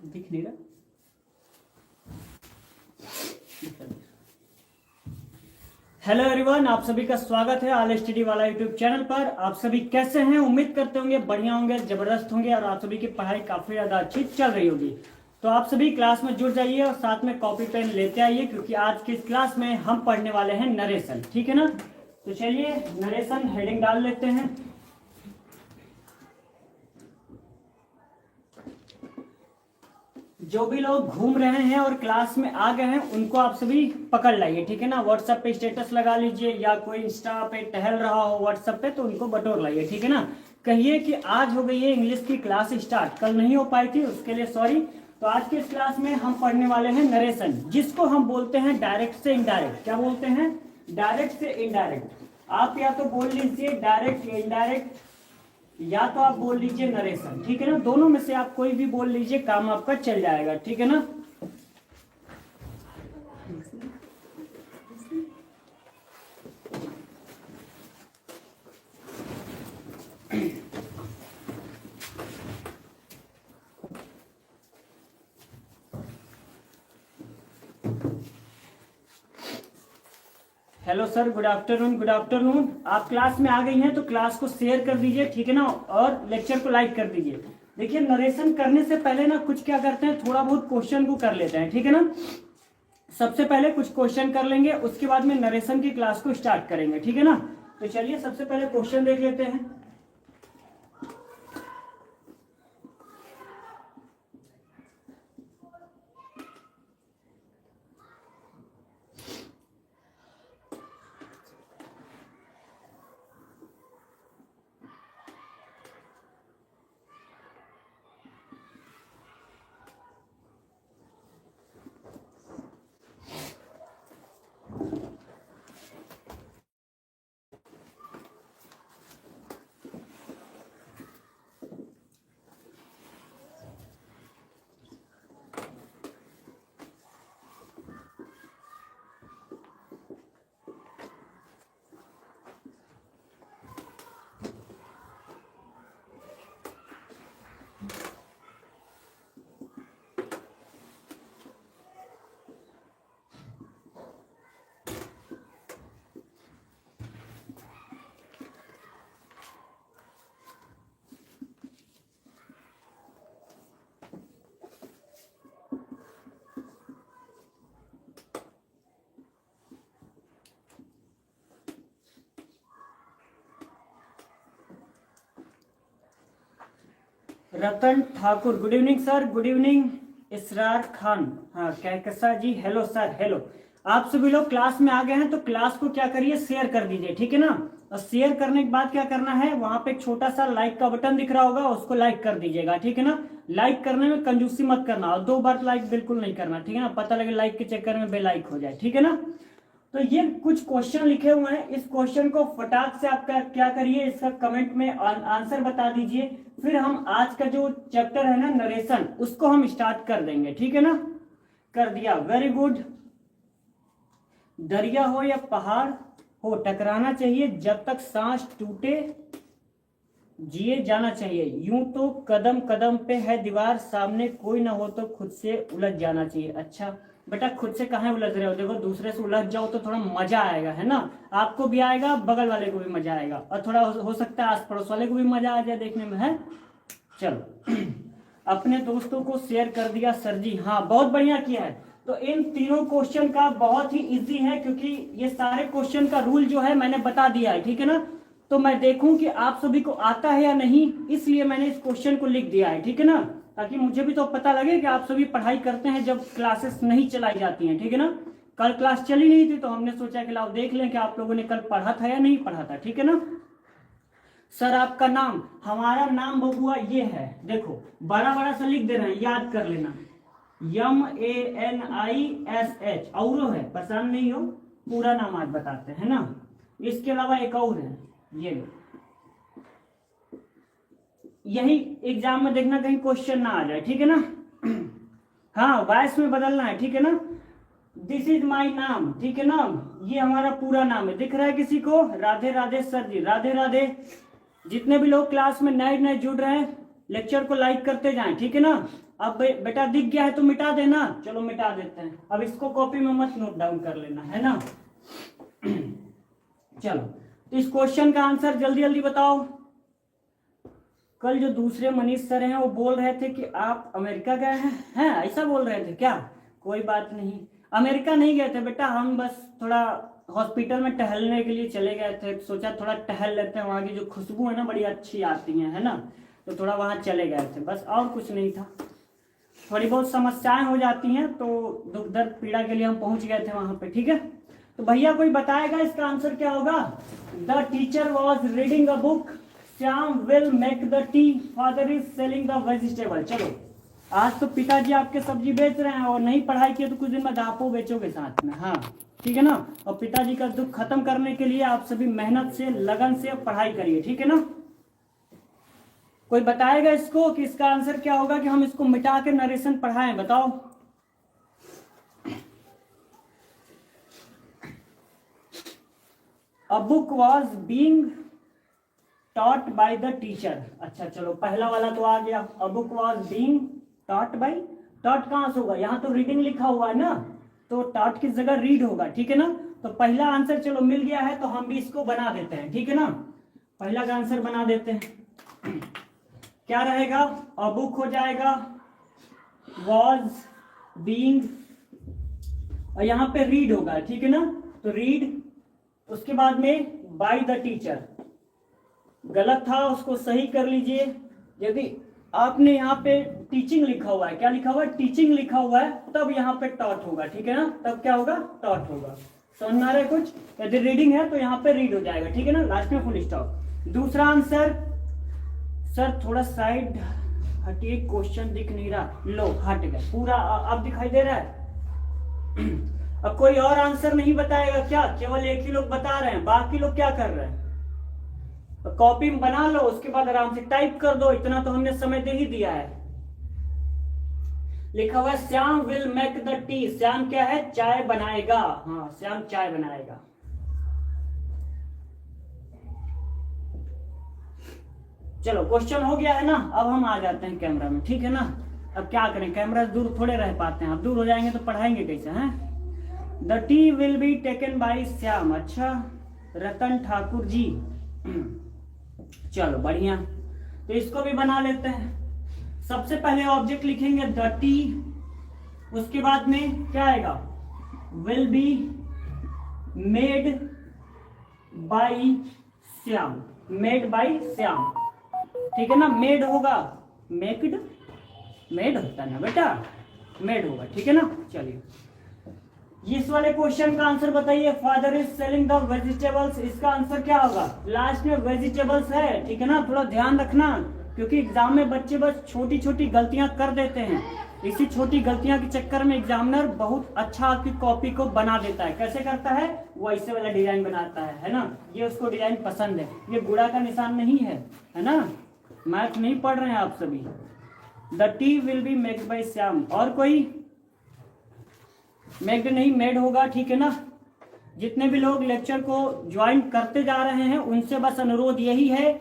दिख नहीं रहा। हेलो एवरीवन, आप सभी का स्वागत है ऑल स्टडी वाला यूट्यूब चैनल पर। आप सभी कैसे हैं? उम्मीद करते होंगे बढ़िया होंगे, जबरदस्त होंगे और आप सभी की पढ़ाई काफी ज्यादा अच्छी चल रही होगी। तो आप सभी क्लास में जुड़ जाइए और साथ में कॉपी पेन लेते आइए, क्योंकि आज की इस क्लास में हम पढ़ने वाले हैं नरेशन। ठीक है ना? तो चलिए नरेशन हेडिंग डाल लेते हैं। जो भी लोग घूम रहे हैं और क्लास में आ गए हैं उनको आप सभी पकड़ लाइए। ठीक है ना? व्हाट्सएप पे स्टेटस लगा लीजिए, या कोई इंस्टा पे टहल रहा हो व्हाट्सएप पे तो उनको बटोर लाइए। ठीक है ना? कहिए कि आज हो गई है इंग्लिश की क्लास स्टार्ट, कल नहीं हो पाई थी, उसके लिए सॉरी। तो आज की इस क्लास में हम पढ़ने वाले हैं नरेशन, जिसको हम बोलते हैं डायरेक्ट से इनडायरेक्ट। क्या बोलते हैं? डायरेक्ट से इनडायरेक्ट। आप या तो बोल लीजिए डायरेक्ट या इनडायरेक्ट, या तो आप बोल लीजिए नरेशन। ठीक है ना? दोनों में से आप कोई भी बोल लीजिए, काम आपका चल जाएगा। ठीक है ना? Hello sir, good afternoon. Good afternoon. आप क्लास में आ गई हैं तो क्लास को शेयर कर दीजिए। ठीक है ना? और लेक्चर को लाइक कर दीजिए। देखिए, नरेशन करने से पहले ना कुछ क्या करते हैं, थोड़ा बहुत क्वेश्चन को कर लेते हैं। ठीक है ना? सबसे पहले कुछ क्वेश्चन कर लेंगे, उसके बाद में नरेशन की क्लास को स्टार्ट करेंगे। ठीक है ना? तो चलिए सबसे पहले क्वेश्चन देख लेते हैं। Ratan Thakur, good evening sir. Good evening. Israr Khan, हाँ कैकसा जी, हेलो सर, हेलो। आप सभी लोग क्लास में आ गए हैं तो क्लास को क्या करिए, शेयर कर दीजिए। ठीक है ना? और शेयर करने के बाद क्या करना है, वहां पे एक छोटा सा लाइक का बटन दिख रहा होगा, उसको लाइक कर दीजिएगा। ठीक है ना? लाइक करने में कंजूसी मत करना, और 2 बार लाइक बिल्कुल नहीं करना। ठीक है ना? पता लगे लाइक के चक्कर में बेलाइक हो जाए। ठीक है ना? तो ये कुछ क्वेश्चन लिखे हुए हैं, इस क्वेश्चन को फटाक से आप क्या करिए, इसका कमेंट में आंसर बता दीजिए। फिर हम आज का जो चैप्टर है ना नरेशन, उसको हम स्टार्ट कर देंगे। ठीक है ना? कर दिया, वेरी गुड। दरिया हो या पहाड़ हो, टकराना चाहिए जब तक सांस टूटे, जिए जाना चाहिए। यूं तो कदम कदम पे है दीवार, सामने कोई ना हो तो खुद से उलझ जाना चाहिए। अच्छा बेटा, खुद से कहाँ उलझ रहे हो? देखो, दूसरे से उलझ जाओ तो थोड़ा मजा आएगा, है ना? आपको भी आएगा, बगल वाले को भी मजा आएगा, और थोड़ा हो सकता है आस पड़ोस वाले को भी मजा आ जाए देखने में, है? चलो अपने दोस्तों को शेयर कर दिया सर जी, हाँ बहुत बढ़िया किया है। तो इन तीनों क्वेश्चन का बहुत ही इजी है, क्योंकि ये सारे क्वेश्चन का रूल जो है मैंने बता दिया है। ठीक है ना? तो मैं देखूं कि आप सभी को आता है या नहीं, इसलिए मैंने इस क्वेश्चन को लिख दिया है। ठीक है ना? ताकि मुझे भी तो पता लगे कि आप सभी पढ़ाई करते हैं जब क्लासेस नहीं चलाई जाती हैं। ठीक है ना? कल क्लास चली नहीं थी तो हमने सोचा कि लाओ देख लें कि आप लोगों ने कल पढ़ा था या नहीं पढ़ा था। ठीक है ना? सर आपका नाम, हमारा नाम बबुआ ये है, देखो बड़ा बड़ा सा लिख दे रहे हैं, याद कर लेना। MANISH, और है, परेशान नहीं हो, पूरा नाम आज बताते हैं ना। इसके अलावा एक और है, ये लो, यही एग्जाम में देखना कहीं क्वेश्चन ना आ जाए। ठीक है ना? हाँ वॉइस में बदलना है। ठीक है ना? दिस इज माई नाम। ठीक है ना? ये हमारा पूरा नाम है, दिख रहा है किसी को? राधे राधे सर जी, राधे राधे। जितने भी लोग क्लास में नए नए जुड़ रहे हैं, लेक्चर को लाइक करते जाएं, ठीक है ना। अब बेटा दिख गया है तो मिटा देना, चलो मिटा देते हैं। अब इसको कॉपी में मत नोट डाउन कर लेना, है ना। चलो, तो इस क्वेश्चन का आंसर जल्दी जल्दी बताओ। कल जो दूसरे मनीष सर हैं वो बोल रहे थे कि आप अमेरिका गए हैं, ऐसा बोल रहे थे क्या? कोई बात नहीं, अमेरिका नहीं गए थे बेटा, हम बस थोड़ा हॉस्पिटल में टहलने के लिए चले गए थे। सोचा थोड़ा टहल लेते हैं, वहाँ की जो खुशबू है ना बड़ी अच्छी आती है ना, तो थोड़ा वहाँ चले गए थे बस, और कुछ नहीं था। थोड़ी बहुत समस्याएं हो जाती हैं तो दुख दर्द पीड़ा के लिए हम पहुंच गए थे वहां पे, ठीक है। तो भैया कोई बताएगा इसका आंसर क्या होगा? The teacher was reading a book, Shyam will make the T, father is selling the vegetable. चलो, आज तो पिताजी आपके सब्जी बेच रहे हैं और नहीं पढ़ाई की तो कुछ दिन बाद आपको बेचोगे साथ में, हाँ ठीक है ना। और पिताजी का दुख खत्म करने के लिए आप सभी मेहनत से, लगन से पढ़ाई करिए, ठीक है ना। कोई बताएगा इसको कि इसका आंसर क्या होगा, कि हम इसको मिटा के नरेशन पढ़ाएं, बताओ। A book was being taught by the teacher. अच्छा चलो, पहला वाला तो आ गया। A book was being taught by, taught कहां से होगा? यहाँ तो रीडिंग लिखा हुआ है ना, तो टॉट की जगह रीड होगा, ठीक है ना। तो पहला आंसर चलो मिल गया है, तो हम भी इसको बना देते हैं, ठीक है ना। पहला का आंसर बना देते हैं, क्या रहेगा? अ बुक हो जाएगा, वॉज बीइंग, और यहाँ पे रीड होगा, ठीक है ना। तो रीड, उसके बाद में बाय द टीचर, गलत था उसको सही कर लीजिए। यदि आपने यहाँ पे टीचिंग लिखा हुआ है, क्या लिखा हुआ है? टीचिंग लिखा हुआ है, तब यहाँ पे टॉट होगा, ठीक है ना। तब क्या होगा? टॉट होगा। समझ में आ रहा है कुछ? यदि रीडिंग है तो यहाँ पे रीड हो जाएगा, ठीक है ना, लास्ट में फुल स्टॉप। दूसरा आंसर, सर थोड़ा साइड हटिए, क्वेश्चन दिख नहीं रहा। लो हट गए पूरा, अब दिखाई दे रहा है। अब कोई और आंसर नहीं बताएगा क्या? केवल एक ही लोग बता रहे हैं, बाकी लोग क्या कर रहे हैं? तो कॉपी में बना लो, उसके बाद आराम से टाइप कर दो, इतना तो हमने समय दे ही दिया है। लिखा हुआ है Shyam will make the T, Shyam क्या है? चाय बनाएगा, हाँ श्याम चाय बनाएगा। चलो क्वेश्चन हो गया है ना, अब हम आ जाते हैं कैमरा में, ठीक है ना। अब क्या करें, कैमरा दूर थोड़े रह पाते हैं, अब दूर हो जाएंगे तो पढ़ाएंगे कैसे हैं। The tea will be taken by Shyam, अच्छा रतन ठाकुर जी, चलो बढ़िया। तो इसको भी बना लेते हैं। सबसे पहले ऑब्जेक्ट लिखेंगे द टी, उसके बाद में क्या आएगा? Will be made by Shyam, made by Shyam, ठीक है ना। मेड होगा, मेक्ड, मेड होता है ना बेटा, मेड होगा, ठीक है ना। चलिए इस वाले क्वेश्चन का आंसर बताइए। Father is selling the vegetables, इसका आंसर क्या होगा? लास्ट में वेजिटेबल्स है, ठीक है ना। थोड़ा ध्यान रखना, क्योंकि एग्जाम में बच्चे बस छोटी छोटी गलतियां कर देते हैं। इसी छोटी गलतियां के चक्कर में एग्जामिनर बहुत अच्छा आपकी कॉपी को बना देता है। कैसे करता है? वो ऐसे वाला डिजाइन बनाता है ना। ये उसको डिजाइन पसंद है, ये गुड़ा का निशान नहीं है, है ना। मैथ नहीं पढ़ रहे हैं आप सभी। The tea will be maked by Shyam, और कोई? मेक्ड नहीं, मेड होगा, ठीक है ना। जितने भी लोग लेक्चर को ज्वाइन करते जा रहे हैं उनसे बस अनुरोध यही है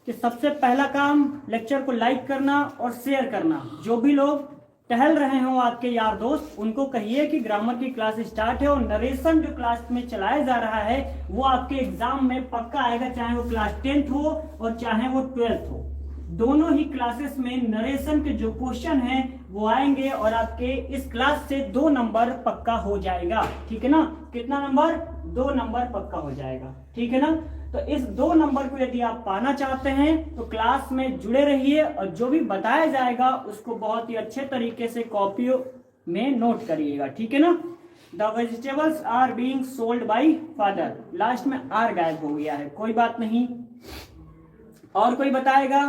कि सबसे पहला काम लेक्चर को लाइक करना और शेयर करना। जो भी लोग टहल रहे हो आपके यार दोस्त, उनको कहिए कि ग्रामर की क्लास स्टार्ट है, और नरेशन जो क्लास में चलाया जा रहा है वो आपके एग्जाम में पक्का आएगा, चाहे वो क्लास 10th हो और चाहे वो 12th हो। दोनों ही क्लासेस में नरेशन के जो क्वेश्चन हैं वो आएंगे, और आपके इस क्लास से 2 नंबर पक्का हो जाएगा, ठीक है ना। कितना नंबर? 2 नंबर पक्का हो जाएगा, ठीक है ना। तो इस 2 नंबर को यदि आप पाना चाहते हैं तो क्लास में जुड़े रहिए, और जो भी बताया जाएगा उसको बहुत ही अच्छे तरीके से कॉपियों में नोट करिएगा, ठीक है ना। The vegetables are being sold by father, last में आर गायब हो गया है, कोई बात नहीं। और कोई बताएगा?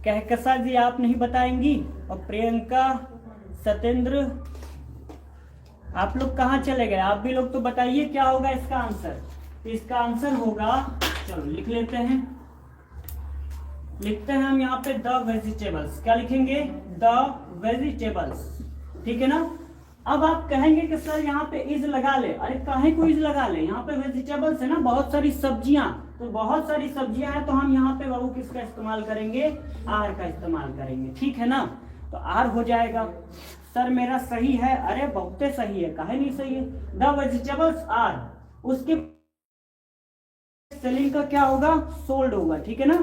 कहकसा जी आप नहीं बताएंगी, और प्रियंका, सत्येंद्र, आप लोग कहाँ चले गए? आप भी लोग तो बताइए क्या होगा इसका आंसर। तो इसका आंसर होगा, चलो लिख लेते हैं, लिखते हैं हम यहाँ पे द वेजिटेबल्स। क्या लिखेंगे? द वेजिटेबल्स, ठीक है ना। अब आप कहेंगे कि सर यहाँ पे इज लगा ले, अरे काहे को इज लगा ले, यहाँ पे वेजिटेबल्स है ना, बहुत सारी सब्जियां, तो बहुत सारी सब्जियां हैं, तो हम यहाँ पे बाबू किसका इस्तेमाल करेंगे, आर का इस्तेमाल करेंगे, ठीक है ना। तो आर हो जाएगा। सर मेरा सही है, अरे बहुते सही है, काहे नहीं सही है, द वेजिटेबल्स आर, उसके सेलिंग का क्या होगा, सोल्ड होगा, ठीक है ना,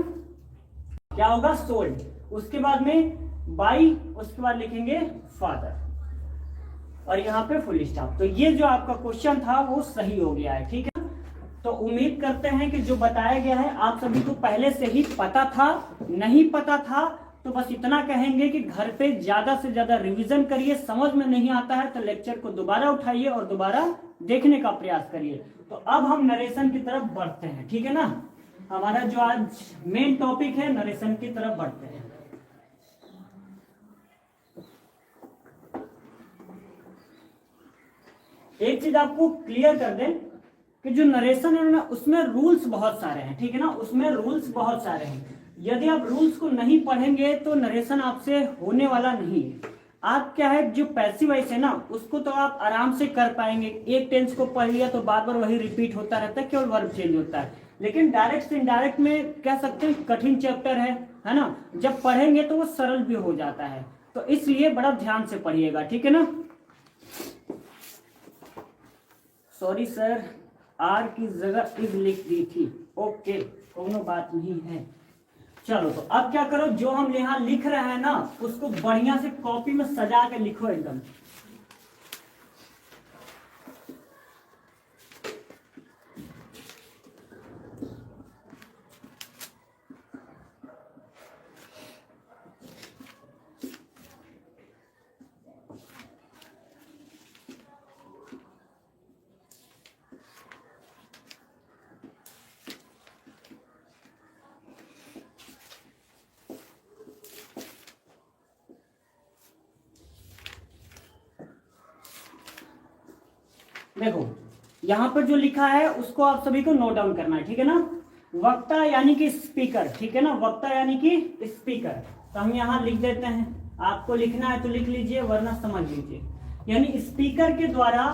क्या होगा, सोल्ड। उसके बाद में बाई, उसके बाद लिखेंगे फादर, और यहाँ पे फुल स्टॉप। तो ये जो आपका क्वेश्चन था वो सही हो गया है, ठीक है। तो उम्मीद करते हैं कि जो बताया गया है आप सभी को पहले से ही पता था, नहीं पता था तो बस इतना कहेंगे कि घर पे ज्यादा से ज्यादा रिवीजन करिए, समझ में नहीं आता है तो लेक्चर को दोबारा उठाइए और दोबारा देखने का प्रयास करिए। तो अब हम नरेशन की तरफ बढ़ते हैं, ठीक है ना, हमारा जो आज मेन टॉपिक है नरेशन की तरफ बढ़ते हैं। एक चीज आपको क्लियर कर दें कि जो नरेशन है ना उसमें रूल्स बहुत सारे हैं, ठीक है ना, उसमें रूल्स बहुत सारे हैं। यदि आप रूल्स को नहीं पढ़ेंगे तो नरेशन आपसे होने वाला नहीं है। आप क्या है, जो पैसिव वॉइस है ना उसको तो आप आराम से कर पाएंगे, एक टेंस को पढ़ लिया तो बार बार वही रिपीट होता रहता है, केवल वर्ब चेंज होता है। लेकिन डायरेक्ट से इनडायरेक्ट में कह सकते हैं कठिन चैप्टर है ना, जब पढ़ेंगे तो वो सरल भी हो जाता है, तो इसलिए बड़ा ध्यान से पढ़िएगा, ठीक है ना। सॉरी सर, आर की जगह इज लिख दी थी, ओके कोनो बात नहीं है। चलो तो अब क्या करो, जो हम यहाँ लिख रहे हैं ना उसको बढ़िया से कॉपी में सजा के लिखो एकदम। देखो यहाँ पर जो लिखा है उसको आप सभी को नोट डाउन करना है, ठीक है ना। वक्ता यानी कि स्पीकर, ठीक है ना, वक्ता यानी कि स्पीकर। तो हम यहाँ लिख देते हैं, आपको लिखना है तो लिख लीजिए वरना समझ लीजिए। यानी स्पीकर के द्वारा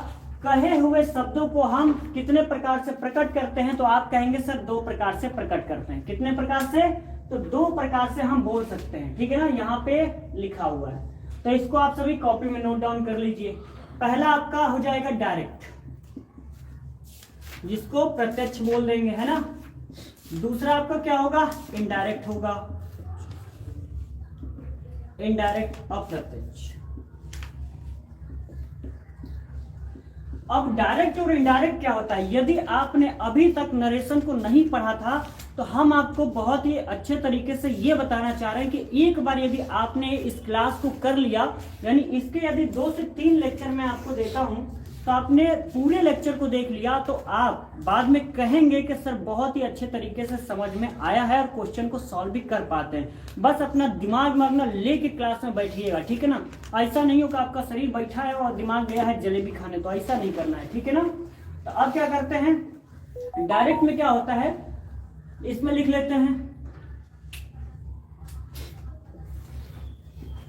कहे हुए शब्दों को हम कितने प्रकार से प्रकट करते हैं, तो आप कहेंगे सर 2 प्रकार से प्रकट करते हैं। कितने प्रकार से, तो 2 प्रकार से हम बोल सकते हैं, ठीक है ना, यहाँ पे लिखा हुआ है। तो इसको आप सभी कॉपी में नोट डाउन कर लीजिए। पहला आपका हो जाएगा डायरेक्ट, जिसको प्रत्यक्ष बोल देंगे, है ना। दूसरा आपका क्या होगा, इनडायरेक्ट होगा, इनडायरेक्ट अप्रत्यक्ष। अब डायरेक्ट और इनडायरेक्ट क्या होता है, यदि आपने अभी तक नरेशन को नहीं पढ़ा था तो हम आपको बहुत ही अच्छे तरीके से ये बताना चाह रहे हैं कि एक बार यदि आपने इस क्लास को कर लिया, यानी इसके यदि 2 से 3 लेक्चर मैं आपको देता हूं तो आपने पूरे लेक्चर को देख लिया तो आप बाद में कहेंगे कि सर बहुत ही अच्छे तरीके से समझ में आया है और क्वेश्चन को सॉल्व भी कर पाते हैं। बस अपना दिमाग में अपना लेके क्लास में बैठिएगा, ठीक है ना। ऐसा नहीं हो कि आपका शरीर बैठा है और दिमाग गया है जलेबी खाने, तो ऐसा नहीं करना है, ठीक है ना। तो अब क्या करते हैं, डायरेक्ट में क्या होता है, इसमें लिख लेते हैं,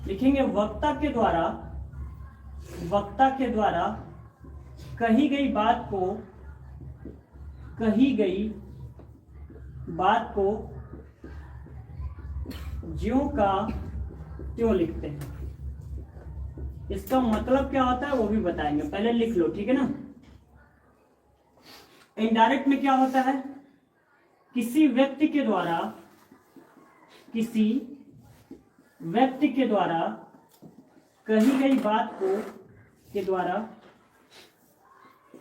लिखेंगे वक्ता के द्वारा कही गई बात को ज्यों का त्यों लिखते हैं। इसका मतलब क्या होता है वो भी बताएंगे, पहले लिख लो, ठीक है ना। इनडायरेक्ट में क्या होता है, किसी व्यक्ति के द्वारा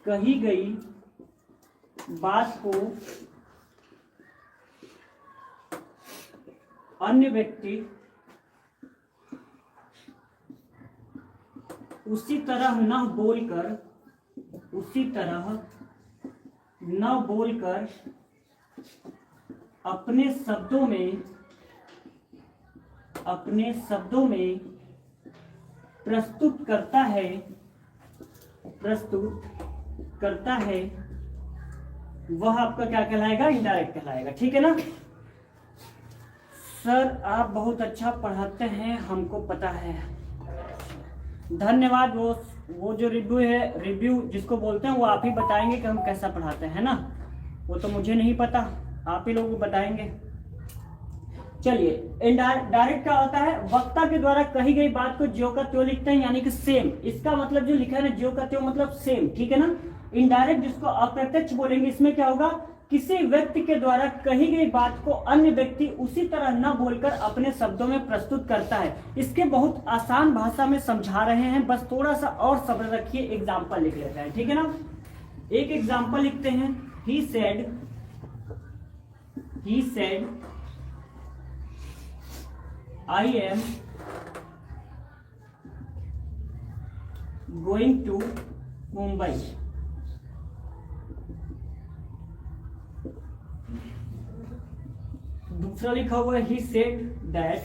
कही गई बात को अन्य व्यक्ति उसी तरह न बोलकर अपने शब्दों में प्रस्तुत करता है, वह आपका क्या कहलाएगा, इनडायरेक्ट कहलाएगा, ठीक है ना। सर आप बहुत अच्छा पढ़ाते हैं, हमको पता है, धन्यवाद दोस्त। वो जो रिव्यू है, रिव्यू जिसको बोलते हैं, वो आप ही बताएंगे कि हम कैसा पढ़ाते हैं ना, वो तो मुझे नहीं पता, आप ही लोग बताएंगे। चलिए, इनडायरेक्ट क्या होता है, वक्ता के द्वारा कही गई बात को ज्यों का त्यों लिखते हैं, यानी कि सेम। इसका मतलब जो लिखा है ना, ज्यों का त्यों मतलब सेम, ठीक है ना। इनडायरेक्ट जिसको अप्रत्यक्ष बोलेंगे, इसमें क्या होगा, किसी व्यक्ति के द्वारा कही गई बात को अन्य व्यक्ति उसी तरह न बोलकर अपने शब्दों में प्रस्तुत करता है। इसके बहुत आसान भाषा में समझा रहे हैं, बस थोड़ा सा और सब्र रखिए, एग्जाम्पल लिख लेते हैं, ठीक है ना। एक एग्जाम्पल लिखते हैं, he said I am going to Mumbai. दूसरा लिखा हुआ है, he said that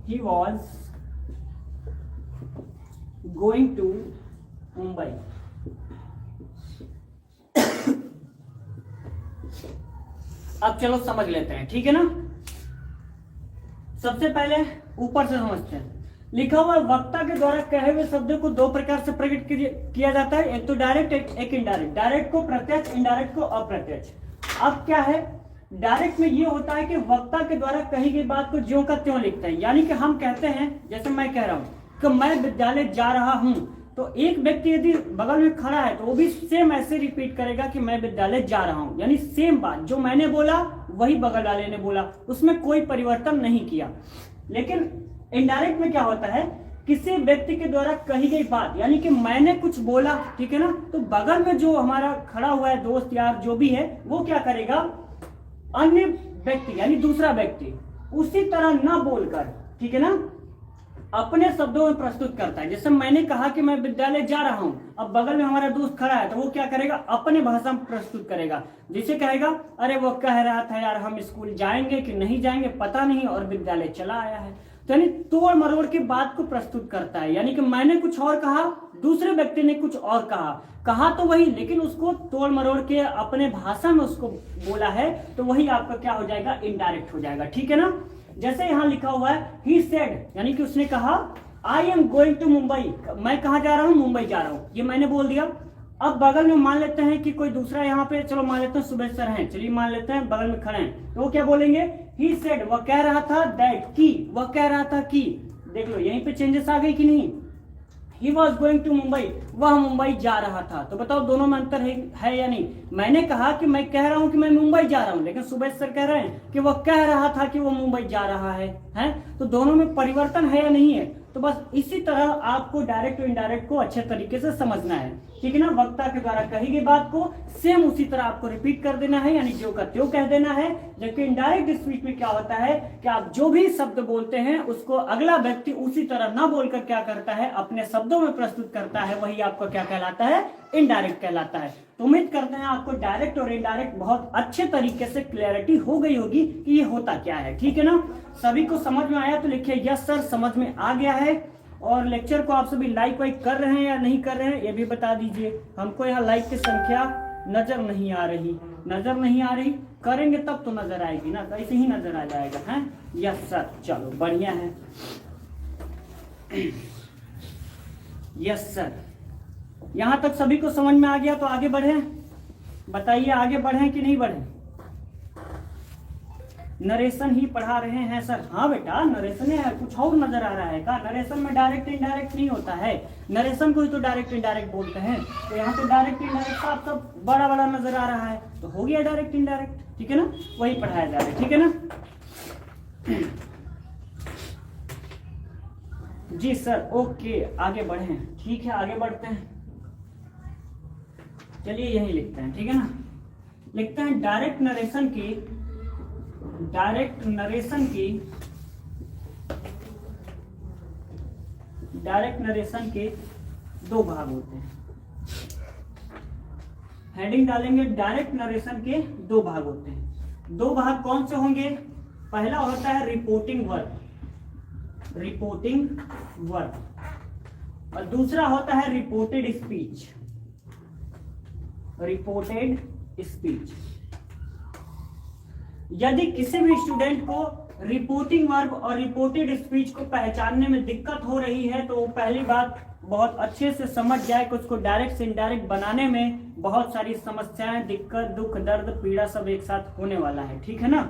he was going to Mumbai. अब चलो समझ लेते हैं, ठीक है ना। सबसे पहले ऊपर से समझते हैं। लिखा हुआ वक्ता के द्वारा कहे हुए शब्दों को दो प्रकार से प्रकट किया जाता है, एक तो डायरेक्ट, एक इनडायरेक्ट। डायरेक्ट को प्रत्यक्ष, इनडायरेक्ट को अप्रत्यक्ष। अब क्या है, डायरेक्ट में ये होता है कि वक्ता के द्वारा कही गई बात को ज्यों का त्यों लिखते हैं, यानी कि हम कहते हैं, जैसे मैं कह रहा हूं कि मैं विद्यालय जा रहा हूं, तो एक व्यक्ति यदि बगल में खड़ा है तो वो भी सेम ऐसे रिपीट करेगा कि मैं विद्यालय जा रहा हूं, यानी सेम बात जो मैंने बोला वही बगल वाले ने बोला, उसमें कोई परिवर्तन नहीं किया। लेकिन इनडायरेक्ट में क्या होता है, किसी व्यक्ति के द्वारा कही गई बात, यानी कि मैंने कुछ बोला, ठीक है ना, तो बगल में जो हमारा खड़ा हुआ है दोस्त यार जो भी है, वो क्या करेगा, अन्य व्यक्ति यानी दूसरा व्यक्ति उसी तरह ना बोलकर, ठीक है ना, अपने शब्दों में प्रस्तुत करता है। जैसे मैंने कहा कि मैं विद्यालय जा रहा हूं, अब बगल में हमारा दोस्त खड़ा है तो वो क्या करेगा, अपने भाषा में प्रस्तुत करेगा। जैसे कहेगा, अरे वो कह रहा था यार हम स्कूल जाएंगे कि नहीं जाएंगे पता नहीं, और विद्यालय चला आया है। तो यानी तोड़ मरोड़ के बात को प्रस्तुत करता है, यानी कि मैंने कुछ और कहा, दूसरे व्यक्ति ने कुछ और कहा तो वही, लेकिन उसको तोड़ मरोड़ के अपने भाषा में उसको बोला है, तो वही आपका क्या हो जाएगा, इनडायरेक्ट हो जाएगा, ठीक है ना। जैसे यहां लिखा हुआ है, he said, यानी कि उसने कहा, I am going to Mumbai, मैं कहां जा रहा हूं, मुंबई जा रहा हूं, ये मैंने बोल दिया। अब बगल में मान लेते हैं कि कोई दूसरा यहाँ पे, चलो मान लेते हैं सुबेश सर हैं, चलिए मान लेते हैं बगल में खड़े हैं, तो वो क्या बोलेंगे, he said, वह कह रहा था, that की, वह कह रहा था कि, देख लो यहीं पे चेंजेस आ गई कि नहीं, he was going to Mumbai, वह मुंबई जा रहा था। तो बताओ दोनों में अंतर है या नहीं। मैंने कहा कि मैं कह रहा हूं कि मैं मुंबई जा रहा हूं, लेकिन सुबेश सर कह रहे हैं कि वह कह रहा था कि वो मुंबई जा रहा है, तो दोनों में परिवर्तन है या नहीं है। तो बस इसी तरह आपको डायरेक्ट और इनडायरेक्ट को अच्छे तरीके से समझना है, ठीक है ना। वक्ता के द्वारा कही गई बात को सेम उसी तरह आपको रिपीट कर देना है, यानी ज्यों का त्यों कह देना है। जबकि इनडायरेक्ट स्पीच में क्या होता है कि आप जो भी शब्द बोलते हैं उसको अगला व्यक्ति उसी तरह ना बोलकर क्या करता है, अपने शब्दों में प्रस्तुत करता है, वही आपको क्या कहलाता है, इनडायरेक्ट कहलाता है। तो उम्मीद करते हैं आपको डायरेक्ट और इनडायरेक्ट बहुत अच्छे तरीके से क्लैरिटी हो गई होगी कि ये होता क्या है, ठीक है ना। सभी को समझ में आया तो लिखिए यस सर, समझ में आ गया है। और लेक्चर को आप सभी लाइक वाइक कर रहे हैं या नहीं कर रहे हैं, ये भी बता दीजिए। हमको यहाँ लाइक की संख्या नजर नहीं आ रही, करेंगे तब तो नजर आएगी ना, तो ऐसे ही नजर आ जाएगा, है यस सर। चलो बढ़िया है, यस सर। यहां तक सभी को समझ में आ गया तो आगे बढ़े, बताइए आगे बढ़े कि नहीं बढ़े। नरेशन ही पढ़ा रहे हैं सर, हाँ बेटा नरेशन है, कुछ और नजर आ रहा है का। नरेशन में डायरेक्ट इंडायरेक्ट नहीं होता है, नरेशन को ही तो डायरेक्ट इंडायरेक्ट बोलते हैं। तो यहाँ तो डायरेक्ट इंडायरेक्ट साफ सब बड़ा बड़ा नजर आ रहा है, तो हो गया डायरेक्ट इंडायरेक्ट, ठीक है ना, वही पढ़ाया जा रहा है, ठीक है ना। जी सर, ओके आगे बढ़े, ठीक है आगे बढ़ते हैं। चलिए यही लिखते हैं, ठीक है ना। लिखते हैं डायरेक्ट नरेशन के दो भाग होते हैं। हेडिंग डालेंगे, डायरेक्ट नरेशन के दो भाग होते हैं। दो भाग कौन से होंगे, पहला होता है रिपोर्टिंग वर्क, और दूसरा होता है रिपोर्टेड स्पीच। यदि किसी भी स्टूडेंट को रिपोर्टिंग वर्ब और रिपोर्टेड स्पीच को पहचानने में दिक्कत हो रही है तो पहली बात बहुत अच्छे से समझ जाए कि उसको डायरेक्ट से इनडायरेक्ट बनाने में बहुत सारी समस्याएं, दिक्कत, दुख, दर्द, पीड़ा सब एक साथ होने वाला है, ठीक है ना।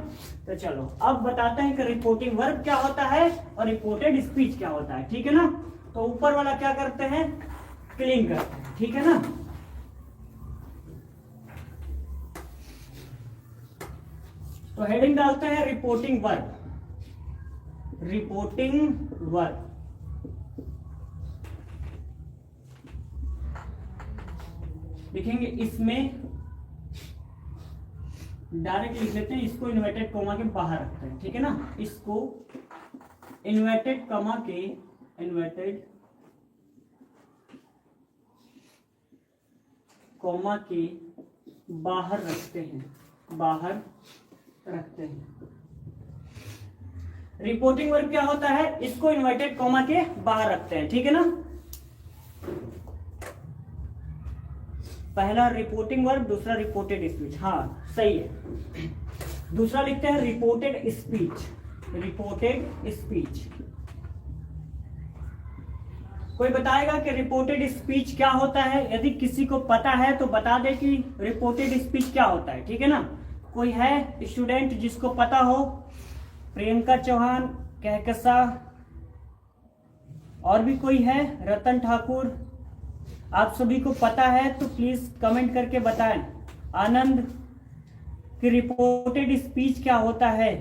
तो चलो अब बताते हैं कि रिपोर्टिंग वर्ब क्या होता है और रिपोर्टेड स्पीच क्या होता है, ठीक है ना। तो ऊपर वाला क्या करते हैं, क्लिंग करते हैं, ठीक है ना। तो हेडिंग डालते हैं रिपोर्टिंग वर्ब, रिपोर्टिंग वर्ब। देखेंगे इसमें डायरेक्ट लिख लेते हैं, इसको इन्वर्टेड कॉमा के बाहर रखते हैं, ठीक है ना। इसको इन्वर्टेड कॉमा के, इन्वर्टेड कॉमा के बाहर रखते हैं, बाहर रखते हैं। रिपोर्टिंग वर्ब क्या होता है, इसको इन्वर्टेड कॉमा के बाहर रखते हैं, ठीक है ना। पहला रिपोर्टिंग वर्ब, दूसरा रिपोर्टेड स्पीच, हाँ सही है। दूसरा लिखते हैं रिपोर्टेड स्पीच, रिपोर्टेड स्पीच। कोई बताएगा कि रिपोर्टेड स्पीच क्या होता है, यदि किसी को पता है तो बता दे कि रिपोर्टेड स्पीच क्या होता है, ठीक है ना। कोई है स्टूडेंट जिसको पता हो, प्रियंका चौहान, कहकसा, और भी कोई है, रतन ठाकुर, आप सभी को पता है तो प्लीज कमेंट करके बताएं। आनंद कि रिपोर्टेड स्पीच क्या होता है,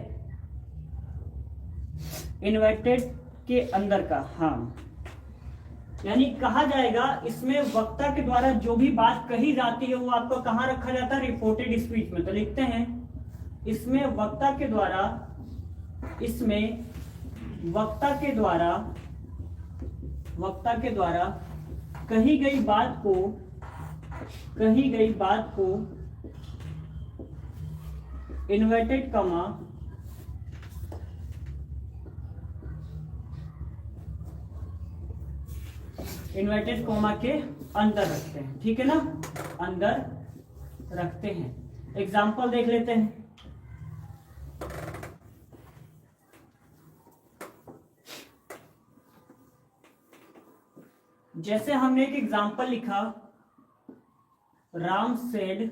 इन्वर्टेड के अंदर का, हाँ यानी कहा जाएगा इसमें वक्ता के द्वारा जो भी बात कही जाती है वो आपको कहाँ रखा जाता है, रिपोर्टेड स्पीच में। तो लिखते हैं इसमें वक्ता के द्वारा, इसमें वक्ता के द्वारा, वक्ता के द्वारा कही गई बात को, कही गई बात को इन्वर्टेड कॉमा, इन्वर्टेड कॉमा के अंदर रखते हैं, ठीक है ना, अंदर रखते हैं। एग्जाम्पल देख लेते हैं। जैसे हमने एक एग्जाम्पल लिखा, Ram said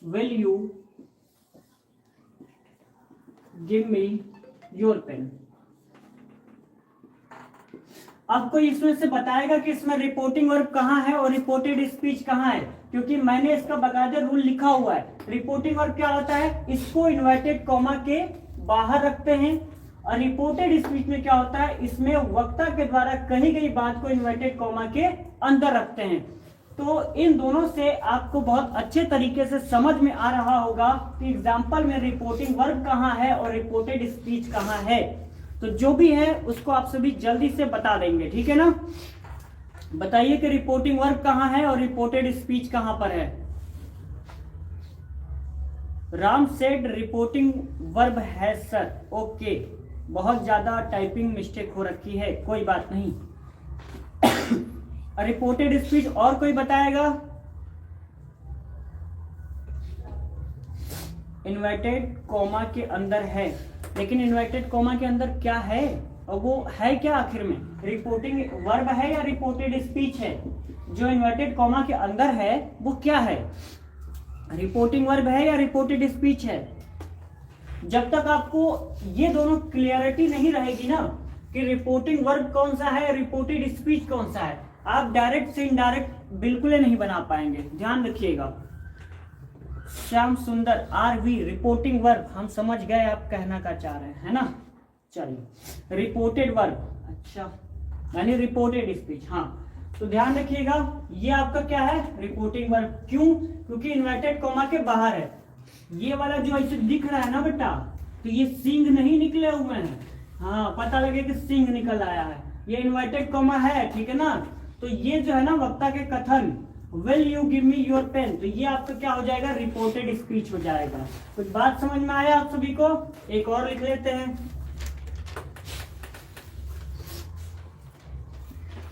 will you give me your pen. अब कोई इसमें से बताएगा कि इसमें रिपोर्टिंग वर्ब कहाँ है और रिपोर्टेड स्पीच कहाँ है, क्योंकि मैंने इसका बाकायदा रूल लिखा हुआ है। रिपोर्टिंग वर्ब क्या होता है, इसको इन्वर्टेड कॉमा के बाहर रखते हैं, और रिपोर्टेड स्पीच में क्या होता है, इसमें वक्ता के द्वारा कही गई बात को इन्वर्टेड कॉमा के अंदर रखते हैं। तो इन दोनों से आपको बहुत अच्छे तरीके से समझ में आ रहा होगा कि एग्जाम्पल में रिपोर्टिंग वर्ब कहाँ है और रिपोर्टेड स्पीच कहाँ है। तो जो भी है उसको आप सभी जल्दी से बता देंगे, ठीक है ना। बताइए कि रिपोर्टिंग वर्ब कहाँ है और रिपोर्टेड स्पीच कहाँ पर है। राम सेड रिपोर्टिंग वर्ब है सर, ओके। बहुत ज्यादा टाइपिंग मिस्टेक हो रखी है, कोई बात नहीं। रिपोर्टेड स्पीच और कोई बताएगा, इन्वर्टेड कॉमा के अंदर है, लेकिन इन्वर्टेड कॉमा के अंदर क्या है और वो है क्या आखिर में, रिपोर्टिंग वर्ब है या रिपोर्टेड स्पीच है। जो इन्वर्टेड कॉमा के अंदर है वो क्या है, रिपोर्टिंग वर्ब है या रिपोर्टेड स्पीच है। जब तक आपको ये दोनों क्लियरिटी नहीं रहेगी ना कि रिपोर्टिंग वर्ब कौन सा है, रिपोर्टेड स्पीच कौन सा है, आप डायरेक्ट से इनडायरेक्ट बिल्कुल ही नहीं बना पाएंगे, ध्यान रखिएगा। श्याम सुंदर, आरवी रिपोर्टिंग वर्ब, हम समझ गए आप कहना क्या चाह रहे हैं, है ना। चलिए रिपोर्टेड वर्ब, अच्छा यानी रिपोर्टेड स्पीच, हाँ तो ध्यान रखिएगा ये आपका क्या है, रिपोर्टिंग वर्ब। क्यों, क्योंकि इन्वर्टेड कॉमा के बाहर है। ये वाला जो ऐसे दिख रहा है ना बेटा, तो ये सिंग नहीं निकले हुए हैं, हाँ पता लगे कि सिंग निकल आया है, ये इन्वर्टेड कॉमा है, ठीक है ना। तो ये जो है ना वक्ता के कथन, will you give me your pen, तो ये आपका क्या हो जाएगा, रिपोर्टेड स्पीच हो जाएगा। कुछ बात समझ में आया आप सभी को। एक और लिख लेते हैं,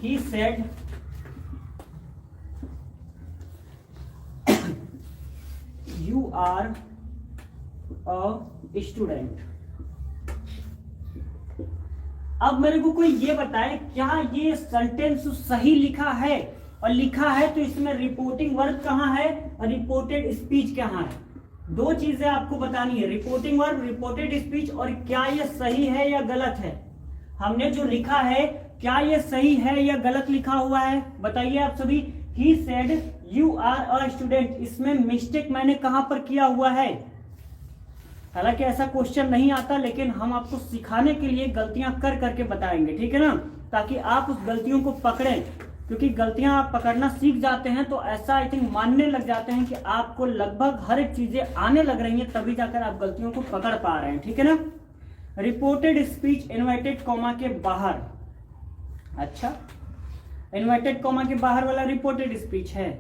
he said you are a student. अब मेरे को कोई ये बताए क्या ये सेंटेंस सही लिखा है, और लिखा है तो इसमें रिपोर्टिंग वर्ब कहाँ है और रिपोर्टेड स्पीच कहाँ है। दो चीजें आपको बतानी है, रिपोर्टिंग वर्ब, रिपोर्टेड स्पीच, और क्या ये सही है या गलत है। हमने जो लिखा है क्या ये सही है या गलत लिखा हुआ है, बताइए आप सभी। He said you are a student, इसमें मिस्टेक मैंने कहां पर किया हुआ है। हालांकि ऐसा क्वेश्चन नहीं आता, लेकिन हम आपको सिखाने के लिए गलतियां कर करके बताएंगे, ठीक है ना, ताकि आप उस गलतियों को पकड़ें। क्योंकि गलतियां आप पकड़ना सीख जाते हैं तो ऐसा आई थिंक मानने लग जाते हैं कि आपको लगभग हर एक चीजें आने लग रही हैं, तभी जाकर आप गलतियों को पकड़ पा रहे हैं, ठीक है ना। रिपोर्टेड स्पीच इन्वर्टेड कॉमा के बाहर, अच्छा इन्वर्टेड कॉमा के बाहर वाला रिपोर्टेड स्पीच है।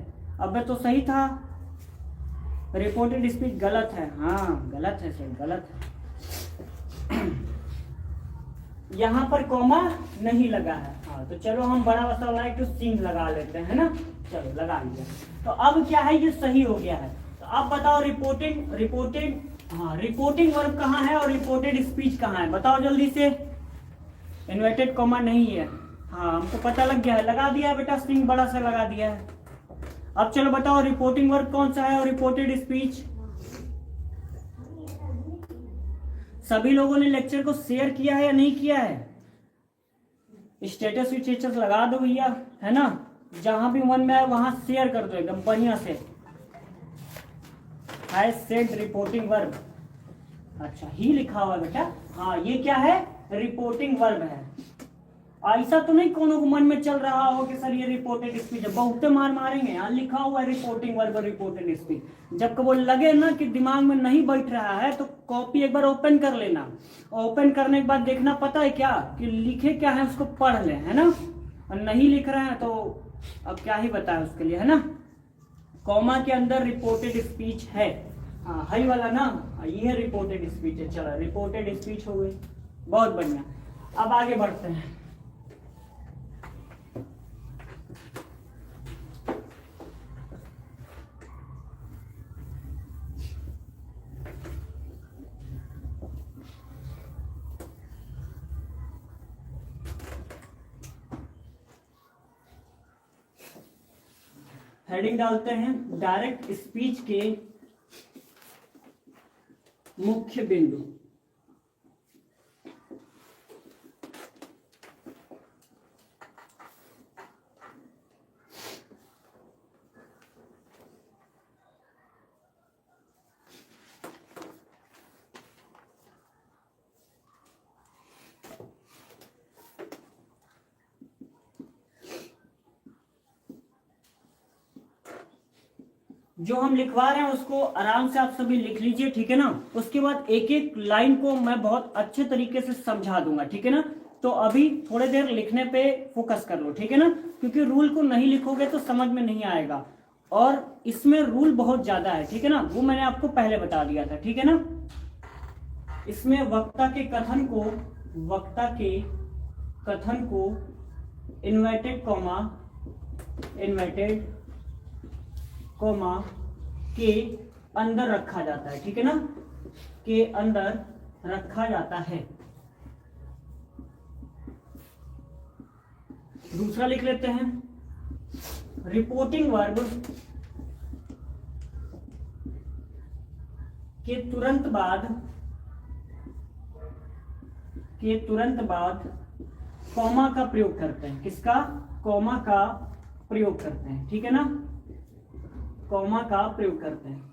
अब तो सही था, रिपोर्टेड स्पीच गलत है, हाँ गलत है सर, गलत है। यहां पर कॉमा नहीं लगा है, हाँ तो चलो हम बड़ा वसा लाइक टू सिंग लगा लेते हैं ना, चलो लगा लिया। तो अब क्या है, ये सही हो गया है। तो अब बताओ रिपोर्टेड हाँ रिपोर्टिंग वर्ब कहाँ है और रिपोर्टेड स्पीच कहाँ है, बताओ जल्दी से। इन्वर्टेड कॉमा नहीं है, हाँ हमको पता लग गया है, लगा दिया है बेटा, सिंग बड़ा सा लगा दिया है। अब चलो बताओ रिपोर्टिंग वर्ब कौन सा है और रिपोर्टेड स्पीच। सभी लोगों ने लेक्चर को शेयर किया है या नहीं किया है, स्टेटस विटेटस लगा दो भैया, है ना, जहां भी मन में आए वहां शेयर कर दो एकदम बढ़िया से। हैज सेड रिपोर्टिंग वर्ब, अच्छा ही लिखा हुआ है बेटा, हाँ ये क्या है, रिपोर्टिंग वर्ब है। ऐसा तो नहीं कोनो को मन में चल रहा हो कि सर ये रिपोर्टेड स्पीच है, बहुत मार मारेंगे, यहाँ लिखा हुआ है रिपोर्टिंग वर्ब और रिपोर्टेड स्पीच। जब वो लगे ना कि दिमाग में नहीं बैठ रहा है तो कॉपी एक बार ओपन कर लेना, ओपन करने के बाद देखना पता है क्या कि लिखे क्या है उसको पढ़ ले, है ना। और नहीं लिख रहे हैं तो अब क्या ही बताए उसके लिए, है ना। कॉमा के अंदर रिपोर्टेड स्पीच है, हाँ हाई वाला ना, ये रिपोर्टेड स्पीच है। चलो रिपोर्टेड स्पीच हो गई, बहुत बढ़िया। अब आगे बढ़ते हैं। हेडिंग डालते हैं डायरेक्ट स्पीच के मुख्य बिंदु। जो हम लिखवा रहे हैं उसको आराम से आप सभी लिख लीजिए, ठीक है ना। उसके बाद एक एक लाइन को मैं बहुत अच्छे तरीके से समझा दूंगा, ठीक है ना। तो अभी थोड़ी देर लिखने पे फोकस कर लो, ठीक है ना, क्योंकि रूल को नहीं लिखोगे तो समझ में नहीं आएगा, और इसमें रूल बहुत ज्यादा है, ठीक है ना, वो मैंने आपको पहले बता दिया था, ठीक है ना। इसमें वक्ता के कथन को इन्वर्टेड कॉमा के अंदर रखा जाता है, ठीक है ना, के अंदर रखा जाता है। दूसरा लिख लेते हैं, रिपोर्टिंग वर्ब के तुरंत बाद कॉमा का प्रयोग करते हैं। किसका, कॉमा का प्रयोग करते हैं, ठीक है ना, कॉमा का प्रयोग करते हैं।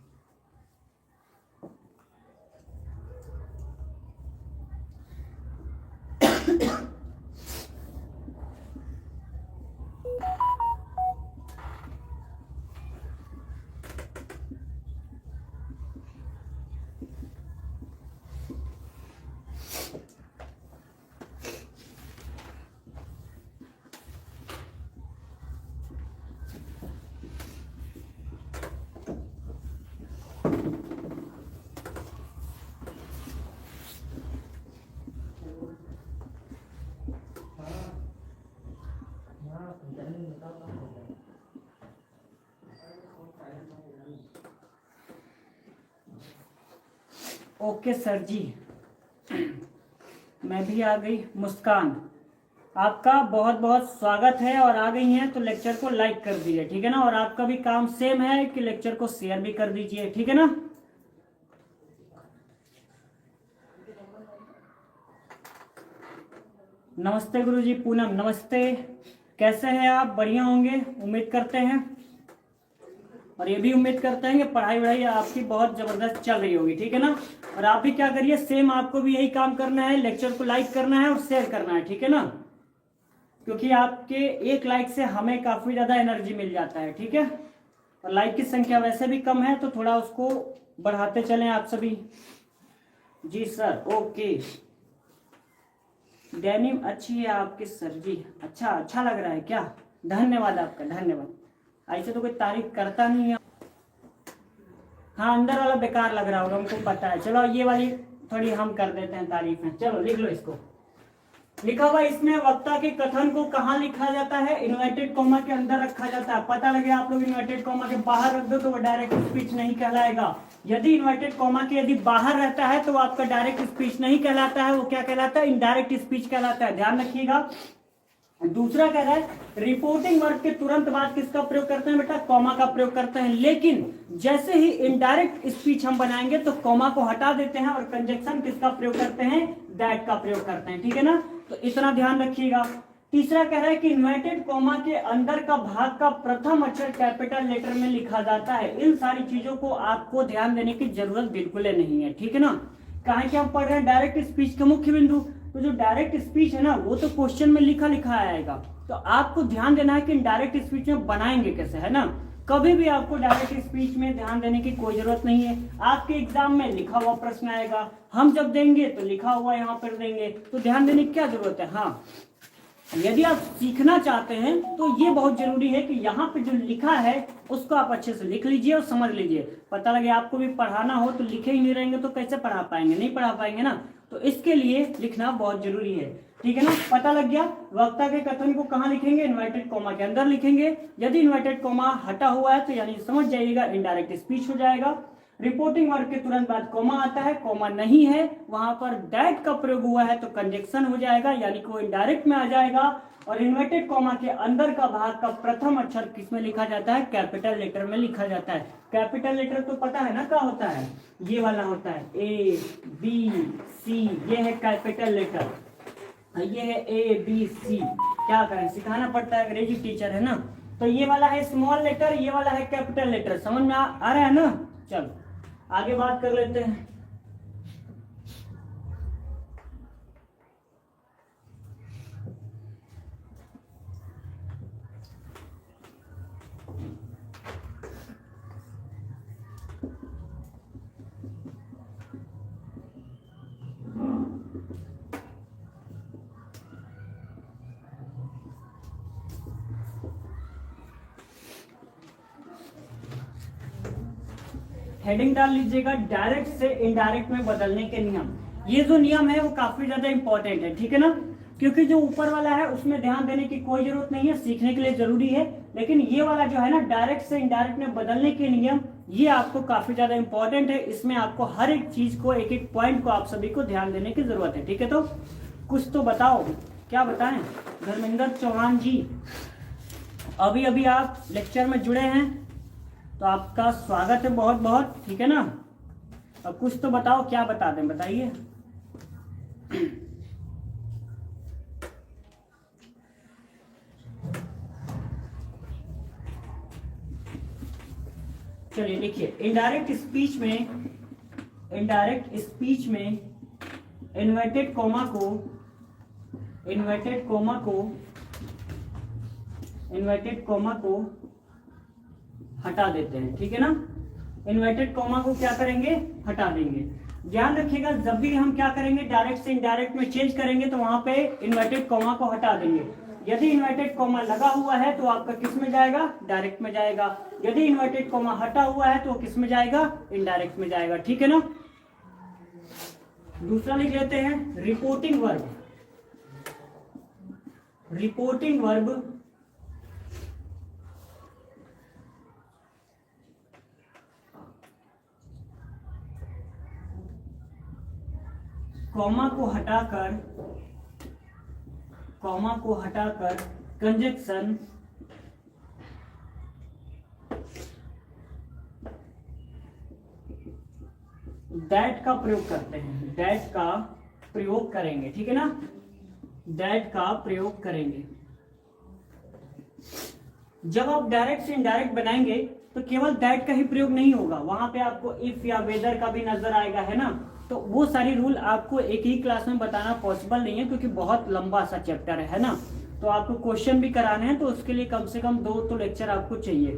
ओके सर जी, मैं भी आ गई। मुस्कान, आपका बहुत बहुत स्वागत है। और आ गई हैं तो लेक्चर को लाइक कर दीजिए, ठीक है ना। और आपका भी काम सेम है कि लेक्चर को शेयर भी कर दीजिए, ठीक है ना। नमस्ते गुरुजी। पूनम नमस्ते, कैसे हैं आप? बढ़िया होंगे उम्मीद करते हैं। और ये भी उम्मीद करते हैं कि पढ़ाई वढ़ाई आपकी बहुत जबरदस्त चल रही होगी, ठीक है ना। और आप भी क्या करिए, सेम आपको भी यही काम करना है, लेक्चर को लाइक करना है और शेयर करना है, ठीक है ना। क्योंकि आपके एक लाइक से हमें काफी ज्यादा एनर्जी मिल जाता है, ठीक है। और लाइक की संख्या वैसे भी कम है तो थोड़ा उसको बढ़ाते चलें आप सभी। जी सर, ओके। डेनिम अच्छी है आपकी सर जी। अच्छा, अच्छा लग रहा है क्या? धन्यवाद आपका, धन्यवाद। ऐसे तो कोई तारीफ करता नहीं है। हाँ, अंदर वाला बेकार लग रहा होगा, हमको पता है। चलो ये वाली थोड़ी हम कर देते हैं तारीफें। चलो लिख लो इसको। लिखा हुआ इसमें वक्ता के कथन को कहाँ लिखा जाता है? इन्वर्टेड कॉमा के अंदर रखा जाता है। पता लगे आप लोग इन्वर्टेड कॉमा के बाहर रख दो तो वो डायरेक्ट स्पीच नहीं कहलाएगा। यदि इन्वर्टेड कॉमा के यदि बाहर रहता है तो वो आपका डायरेक्ट स्पीच नहीं कहलाता है, वो क्या कहलाता है? इनडायरेक्ट स्पीच कहलाता है। ध्यान रखिएगा। दूसरा कह रहा है रिपोर्टिंग वर्ब के तुरंत बाद किसका प्रयोग करते हैं बेटा? कॉमा का प्रयोग करते हैं। लेकिन जैसे ही इनडायरेक्ट स्पीच हम बनाएंगे तो कॉमा को हटा देते हैं और कंजक्शन किसका प्रयोग करते हैं? दैट का प्रयोग करते हैं, ठीक है ना। तो इतना ध्यान रखिएगा। तीसरा कह रहा है कि इन्वर्टेड कॉमा के अंदर का भाग का प्रथम अक्षर कैपिटल लेटर में लिखा जाता है। इन सारी चीजों को आपको ध्यान देने की जरूरत बिल्कुल नहीं है, ठीक है ना। कहा कि हम पढ़ रहे हैं डायरेक्ट स्पीच का मुख्य बिंदु, तो जो डायरेक्ट स्पीच है ना वो तो क्वेश्चन में लिखा लिखा आएगा। तो आपको ध्यान देना है कि डायरेक्ट स्पीच में बनाएंगे कैसे, है ना। कभी भी आपको डायरेक्ट स्पीच में ध्यान देने की कोई जरूरत नहीं है। आपके एग्जाम में लिखा हुआ प्रश्न आएगा, हम जब देंगे तो लिखा हुआ यहाँ पर देंगे, तो ध्यान देने की क्या जरूरत है। हाँ, यदि आप सीखना चाहते हैं तो ये बहुत जरूरी है कि यहाँ पे जो लिखा है उसको आप अच्छे से लिख लीजिए और समझ लीजिए। पता लगे आपको भी पढ़ाना हो तो लिखे ही नहीं रहेंगे तो कैसे पढ़ा पाएंगे? नहीं पढ़ा पाएंगे ना। तो इसके लिए लिखना बहुत जरूरी है, ठीक है ना। पता लग गया। वक्ता के कथन को कहाँ लिखेंगे? इन्वर्टेड कॉमा के अंदर लिखेंगे। यदि इन्वर्टेड कॉमा हटा हुआ है तो यानी समझ जाइएगा इनडायरेक्ट स्पीच हो जाएगा। रिपोर्टिंग वर्ब के तुरंत बाद कॉमा आता है, कॉमा नहीं है वहां पर दैट का प्रयोग हुआ है तो कंजक्शन हो जाएगा, यानी कि वो इनडायरेक्ट में आ जाएगा। और इन्वर्टेड कॉमा के अंदर का भाग का प्रथम अक्षर किसमें लिखा जाता है? कैपिटल लेटर में लिखा जाता है। कैपिटल लेटर तो पता है ना क्या होता है? ये वाला होता है A B C, ये है कैपिटल लेटर। ये है ABC। क्या करें, सिखाना पड़ता है, अंग्रेजी टीचर है ना। तो ये वाला है स्मॉल लेटर, ये वाला है कैपिटल लेटर। समझ में आ रहा है ना। चलो आगे बात कर लेते हैं। हेडिंग डाल लीजिएगा, डायरेक्ट से इनडायरेक्ट में बदलने के नियम। ये जो नियम है वो काफी ज्यादा इंपॉर्टेंट है, ठीक है ना। क्योंकि जो ऊपर वाला है उसमें ध्यान देने की कोई जरूरत नहीं है, सीखने के लिए जरूरी है। लेकिन ये वाला जो है ना डायरेक्ट से इनडायरेक्ट में बदलने के नियम, ये आपको काफी ज्यादा इंपॉर्टेंट है। इसमें आपको हर एक चीज को, एक एक पॉइंट को आप सभी को ध्यान देने की जरूरत है, ठीक है। तो कुछ तो बताओ, क्या बताएं? धर्मेंद्र चौहान जी, अभी अभी आप लेक्चर में जुड़े हैं तो आपका स्वागत है बहुत बहुत, ठीक है ना। अब कुछ तो बताओ, क्या बता दें, बताइए। चलिए देखिए, इनडायरेक्ट स्पीच में इन्वर्टेड कॉमा को हटा देते हैं, ठीक है ना। इन्वर्टेड कॉमा को क्या करेंगे? हटा देंगे। ध्यान रखिएगा, जब भी हम क्या करेंगे डायरेक्ट से इनडायरेक्ट में चेंज करेंगे तो वहां पे इन्वर्टेड कॉमा को हटा देंगे। यदि इन्वर्टेड कॉमा लगा हुआ है तो आपका किस में जाएगा? डायरेक्ट में जाएगा। यदि इन्वर्टेड कॉमा हटा हुआ है तो किस में जाएगा? इनडायरेक्ट में जाएगा, ठीक है ना। दूसरा लिख लेते हैं, रिपोर्टिंग वर्ब कॉमा को हटाकर कंजक्शन दैट का प्रयोग करते हैं, दैट का प्रयोग करेंगे, ठीक है ना, दैट का प्रयोग करेंगे। जब आप डायरेक्ट से इनडायरेक्ट बनाएंगे तो केवल दैट का ही प्रयोग नहीं होगा, वहां पे आपको इफ या वेदर का भी नजर आएगा, है ना। तो वो सारी रूल आपको एक ही क्लास में बताना पॉसिबल नहीं है, क्योंकि बहुत लंबा सा चैप्टर है ना। तो आपको क्वेश्चन भी कराने हैं, तो उसके लिए कम से कम 2 तो लेक्चर आपको चाहिए।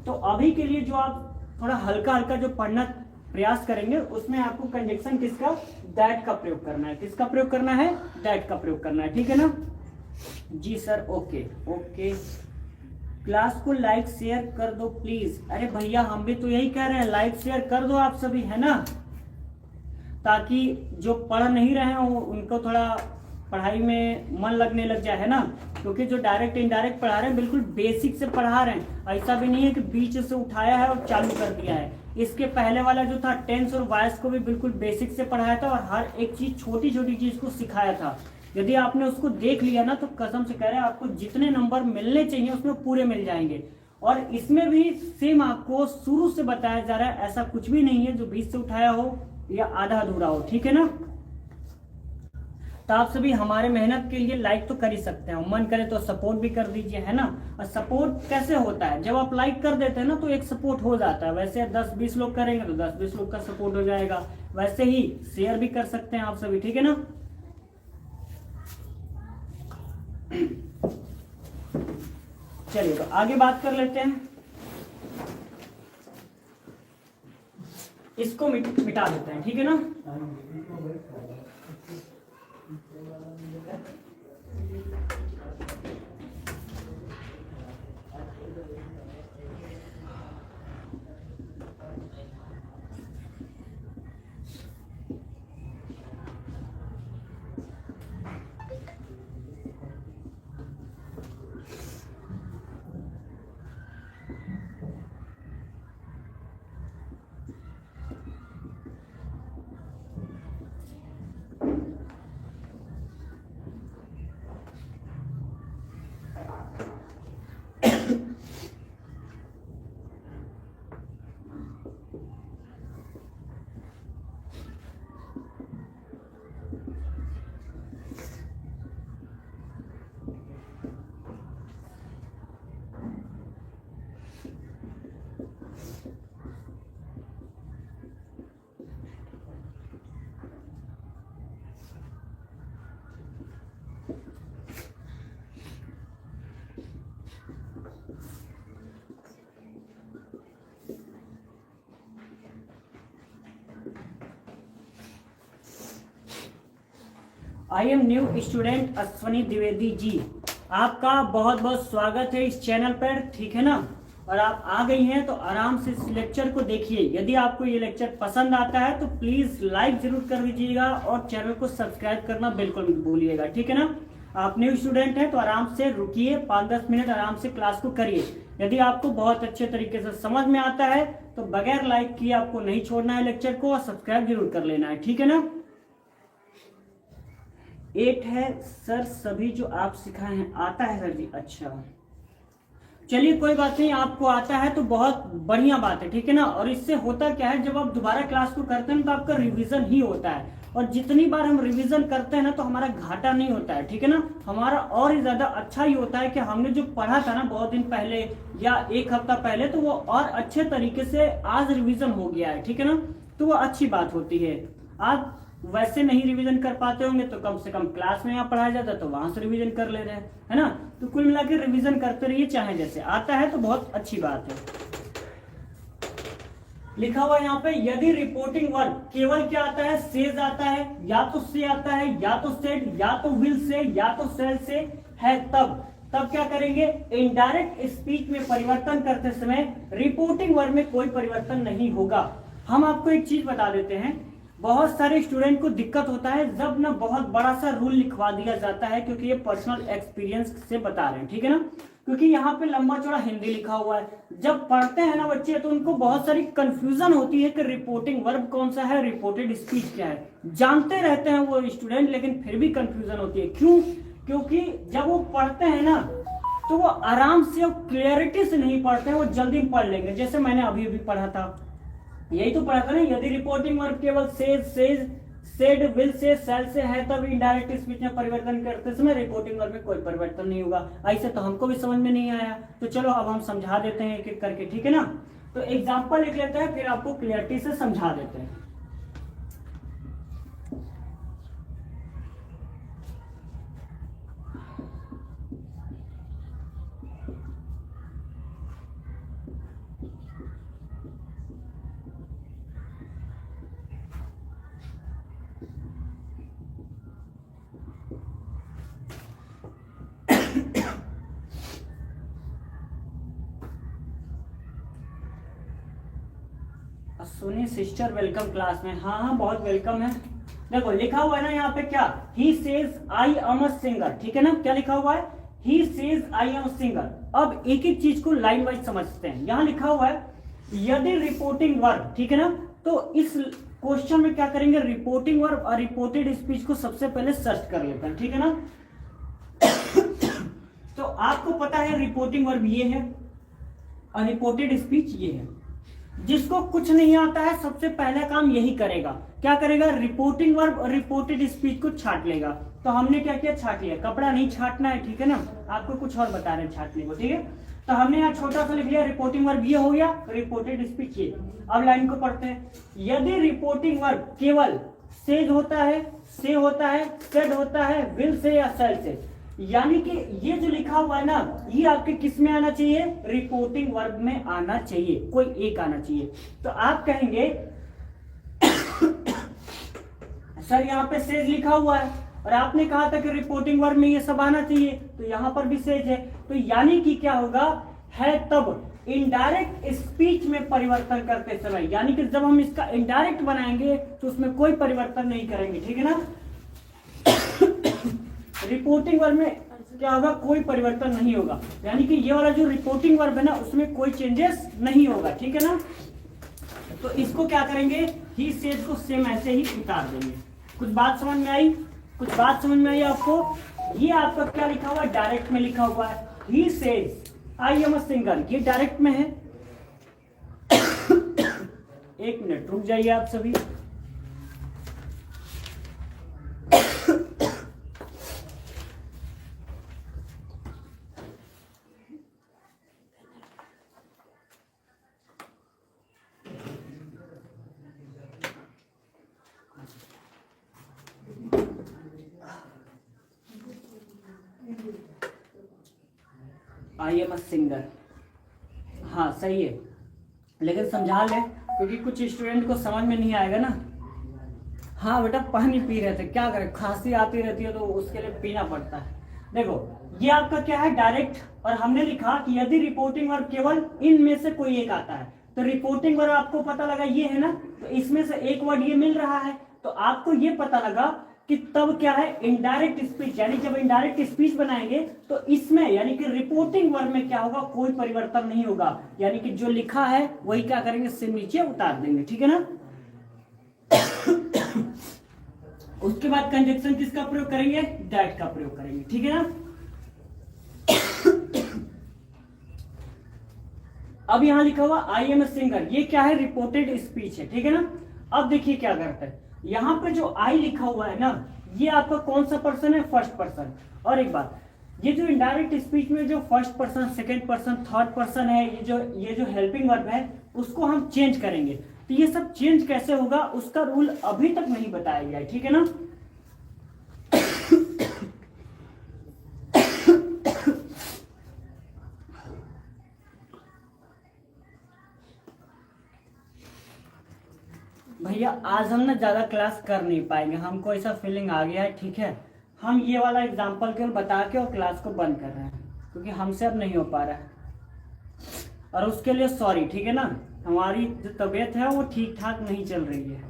तो अभी के लिए जो आप थोड़ा हल्का हल्का जो पढ़ना प्रयास करेंगे, उसमें आपको कंजक्शन किसका, दैट का प्रयोग करना है। किसका प्रयोग करना है, दैट का प्रयोग करना है, ठीक है ना जी सर। ओके ओके, क्लास को लाइक शेयर कर दो प्लीज। अरे भैया हम भी तो यही कह रहे हैं, लाइक शेयर कर दो आप सभी, है ना, ताकि जो पढ़ नहीं रहे हो उनको थोड़ा पढ़ाई में मन लगने लग जाए, है ना। क्योंकि जो डायरेक्ट इनडायरेक्ट पढ़ा रहे हैं बिल्कुल बेसिक से पढ़ा रहे हैं, ऐसा भी नहीं है कि बीच से उठाया है और चालू कर दिया है। इसके पहले वाला जो था टेंस और वॉइस को भी बिल्कुल बेसिक से पढ़ाया था, और हर एक चीज छोटी छोटी चीज को सिखाया था। यदि आपने उसको देख लिया ना, तो कसम से कह रहे हैं आपको जितने नंबर मिलने चाहिए उसमें पूरे मिल जाएंगे। और इसमें भी सेम आपको शुरू से बताया जा रहा है, ऐसा कुछ भी नहीं है जो बीच से उठाया हो या आधा अधूरा हो, ठीक है ना। तो आप सभी हमारे मेहनत के लिए लाइक तो कर ही सकते हैं, मन करे तो सपोर्ट भी कर दीजिए, है ना। और सपोर्ट कैसे होता है, जब आप लाइक कर देते हैं ना तो एक सपोर्ट हो जाता है। वैसे 10-20 लोग करेंगे तो 10-20 लोग का सपोर्ट हो जाएगा। वैसे ही शेयर भी कर सकते हैं आप सभी, ठीक है ना। चलिए तो आगे बात कर लेते हैं, इसको मिटा देते हैं, ठीक है ना। I am new student Ashwani Dwivedi ji, आपका बहुत बहुत स्वागत है इस चैनल पर, ठीक है ना। और आप आ गई हैं तो आराम से इस लेक्चर को देखिए। यदि आपको ये लेक्चर पसंद आता है तो प्लीज लाइक जरूर कर दीजिएगा और चैनल को सब्सक्राइब करना बिल्कुल मत भूलिएगा, ठीक है ना। आप न्यू स्टूडेंट हैं तो आराम से रुकिए, 5-10 मिनट आराम से क्लास को करिए। यदि आपको बहुत अच्छे तरीके से समझ में आता है तो बगैर लाइक किए आपको नहीं छोड़ना है लेक्चर को, और सब्सक्राइब जरूर कर लेना है, ठीक है ना। 8 है सर, सभी जो आप सिखाए हैं आता है सर जी। अच्छा चलिए कोई बात नहीं, आपको आता है तो बहुत बढ़िया बात है, ठीक है ना। और इससे होता क्या है, जब आप दोबारा क्लास को करते हैं तो आपका रिवीजन ही होता है, और जितनी बार हम रिवीजन करते हैं ना तो हमारा घाटा नहीं होता है, ठीक है ना। हमारा और ही ज्यादा अच्छा ही होता है कि हमने जो पढ़ा था ना बहुत दिन पहले या 1 हफ्ता पहले, तो वो और अच्छे तरीके से आज रिवीजन हो गया है, ठीक है ना। तो वो अच्छी बात होती है। आप वैसे नहीं रिवीजन कर पाते होंगे तो कम से कम क्लास में यहाँ पढ़ाया जाता है तो वहां से रिवीजन कर ले रहे हैं, है ना। तो कुल मिलाकर रिवीजन करते रहिए, चाहे जैसे आता है तो बहुत अच्छी बात है। लिखा हुआ यहाँ पे, यदि रिपोर्टिंग वर्ब केवल क्या आता है, सेज आता है, या तो से आता है, या तो सेड, या तो विल से, या तो सेल से है, तब क्या करेंगे, इनडायरेक्ट स्पीच में परिवर्तन करते समय रिपोर्टिंग वर्ब में कोई परिवर्तन नहीं होगा। हम आपको एक चीज बता देते हैं, बहुत सारे स्टूडेंट को दिक्कत होता है जब ना बहुत बड़ा सा रूल लिखवा दिया जाता है, क्योंकि ये पर्सनल एक्सपीरियंस से बता रहे हैं, ठीक है ना। क्योंकि यहाँ पे लंबा चौड़ा हिंदी लिखा हुआ है, जब पढ़ते हैं ना बच्चे तो उनको बहुत सारी कंफ्यूजन होती है कि रिपोर्टिंग वर्ब कौन सा है, रिपोर्टेड स्पीच क्या है। जानते रहते हैं वो स्टूडेंट, लेकिन फिर भी कंफ्यूजन होती है। क्यों? क्योंकि जब वो पढ़ते हैं ना तो वो आराम से और क्लियरिटी से नहीं पढ़ते हैं, वो जल्दी पढ़ लेंगे। जैसे मैंने अभी अभी पढ़ा था, यही तो पढ़ा था ना, यदि रिपोर्टिंग वर्ब केवल सेज सेड विल से सेल से है तब इनडायरेक्ट स्पीच में परिवर्तन करते समय रिपोर्टिंग वर्ब में कोई परिवर्तन नहीं होगा। ऐसे तो हमको भी समझ में नहीं आया, तो चलो अब हम समझा देते हैं एक एक करके, ठीक है ना। तो एग्जांपल लिख लेते हैं, फिर आपको क्लियरिटी से समझा देते हैं। सुनी सिस्टर वेलकम क्लास में। हाँ हाँ बहुत वेलकम है। देखो लिखा हुआ है ना यहाँ पे क्या, he says I am a singer, ठीक है ना। क्या लिखा हुआ है, he says I am a singer. अब एक एक चीज को लाइन वाइज समझते हैं। यहाँ लिखा हुआ है यदि रिपोर्टिंग वर्ब, ठीक है ना। तो इस क्वेश्चन में क्या करेंगे, रिपोर्टिंग वर्ब और रिपोर्टेड स्पीच को सबसे पहले सर्च कर लेते हैं, ठीक है ना। तो आपको पता है रिपोर्टिंग वर्ब ये है और रिपोर्टेड स्पीच ये है। जिसको कुछ नहीं आता है सबसे पहला काम यही करेगा, क्या करेगा, रिपोर्टिंग वर्ब और रिपोर्टेड स्पीच को छाट लेगा। तो हमने क्या किया, छाट लिया। कपड़ा नहीं छाटना है, ठीक है ना, आपको कुछ और बता रहे हैं छाटने को, ठीक है। तो हमने यहाँ छोटा सा लिख लिया, रिपोर्टिंग वर्ब ये हो गया, रिपोर्टेड स्पीच ये। अब लाइन को पढ़ते हैं। यदि रिपोर्टिंग वर्ब केवल सेज होता है, से होता है, सेड होता है, विल से या सेल से, यानी कि ये जो लिखा हुआ है ना, ये आपके किस में आना चाहिए, रिपोर्टिंग वर्ब में आना चाहिए, कोई एक आना चाहिए। तो आप कहेंगे सर यहाँ पे सेज लिखा हुआ है और आपने कहा था कि रिपोर्टिंग वर्ब में ये सब आना चाहिए, तो यहाँ पर भी सेज है। तो यानी कि क्या होगा, है तब इनडायरेक्ट स्पीच में परिवर्तन करते समय, यानी कि जब हम इसका इनडायरेक्ट बनाएंगे तो उसमें कोई परिवर्तन नहीं करेंगे, ठीक है ना। रिपोर्टिंग वर्ब में क्या होगा, कोई परिवर्तन नहीं होगा, यानी कि ये वाला जो रिपोर्टिंग वर्ब है ना उसमें कोई चेंजेस नहीं होगा, ठीक है ना। तो इसको क्या करेंगे, ही सेज को सेम ऐसे ही उतार देंगे। कुछ बात समझ में आई, कुछ बात समझ में आई आपको। ये आपका क्या लिखा हुआ है, डायरेक्ट में लिखा हुआ है, he says I am a singer, ये डायरेक्ट में है। एक मिनट रुक जाइए आप सभी। आई एम अ सिंगर, हाँ सही है, लेकिन समझा ले क्योंकि कुछ स्टूडेंट को समझ में नहीं आएगा ना। हाँ बेटा पानी पी रहे थे, क्या करें, खांसी आती रहती है तो उसके लिए पीना पड़ता है। देखो ये आपका क्या है, डायरेक्ट, और हमने लिखा कि यदि रिपोर्टिंग वर्ब केवल इनमें से कोई एक आता है, तो रिपोर्टिंग वर्ब आपको पता लगा ये है ना, तो इसमें से एक वर्ड ये मिल रहा है, तो आपको ये पता लगा कि तब क्या है, इनडायरेक्ट स्पीच, यानी जब इनडायरेक्ट स्पीच बनाएंगे तो इसमें यानी कि रिपोर्टिंग वर्ब में क्या होगा, कोई परिवर्तन नहीं होगा, यानी कि जो लिखा है वही क्या करेंगे, सिर्फ नीचे उतार देंगे, ठीक है ना। उसके बाद कंजक्शन किसका प्रयोग करेंगे, दैट का प्रयोग करेंगे, ठीक है ना। अब यहां लिखा हुआ आई एम ए सिंगर, ये क्या है, रिपोर्टेड स्पीच है, ठीक है ना। अब देखिए क्या करते हैं, यहां पे जो आई लिखा हुआ है ना, ये आपका कौन सा पर्सन है, फर्स्ट पर्सन। और एक बात, ये जो इनडायरेक्ट स्पीच में जो first person, second person, third person है, ये जो हेल्पिंग वर्ब है, उसको हम चेंज करेंगे। तो ये सब चेंज कैसे होगा, उसका रूल अभी तक नहीं बताया गया है, ठीक है ना। भैया आज हम ना ज्यादा क्लास कर नहीं पाएंगे, हमको ऐसा फीलिंग आ गया है, ठीक है। हम ये वाला एग्जांपल केवल बता के और क्लास को बंद कर रहे हैं, क्योंकि हमसे अब नहीं हो पा रहा है, और उसके लिए सॉरी, ठीक है ना। हमारी जो तबीयत है वो ठीक ठाक नहीं चल रही है।